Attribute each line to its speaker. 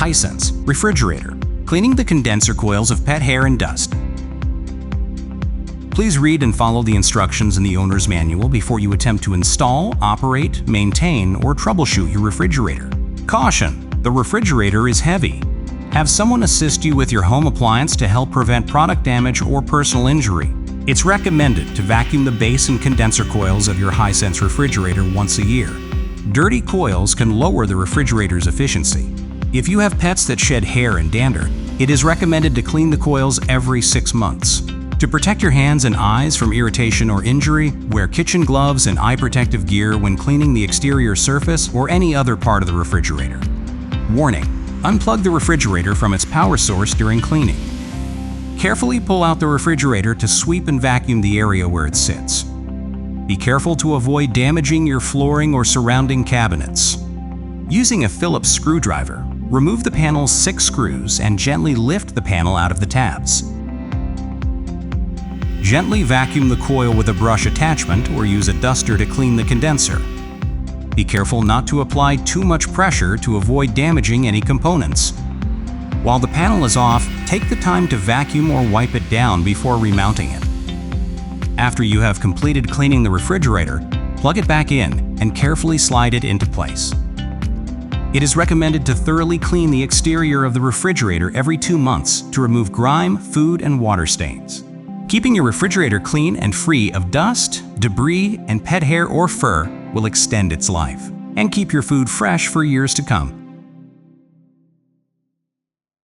Speaker 1: Hisense Refrigerator, cleaning the condenser coils of pet hair and dust. Please read and follow the instructions in the owner's manual before you attempt to install, operate, maintain, or troubleshoot your refrigerator. Caution: the refrigerator is heavy. Have someone assist you with your home appliance to help prevent product damage or personal injury. It's recommended to vacuum the base and condenser coils of your Hisense refrigerator once a year. Dirty coils can lower the refrigerator's efficiency. If you have pets that shed hair and dander, it is recommended to clean the coils every 6 months. To protect your hands and eyes from irritation or injury, wear kitchen gloves and eye protective gear when cleaning the exterior surface or any other part of the refrigerator. Warning: unplug the refrigerator from its power source during cleaning. Carefully pull out the refrigerator to sweep and vacuum the area where it sits. Be careful to avoid damaging your flooring or surrounding cabinets. Using a Phillips screwdriver, remove the panel's 6 screws and gently lift the panel out of the tabs. Gently vacuum the coil with a brush attachment or use a duster to clean the condenser. Be careful not to apply too much pressure to avoid damaging any components. While the panel is off, take the time to vacuum or wipe it down before remounting it. After you have completed cleaning the refrigerator, plug it back in and carefully slide it into place. It is recommended to thoroughly clean the exterior of the refrigerator every 2 months to remove grime, food, and water stains. Keeping your refrigerator clean and free of dust, debris, and pet hair or fur will extend its life and keep your food fresh for years to come.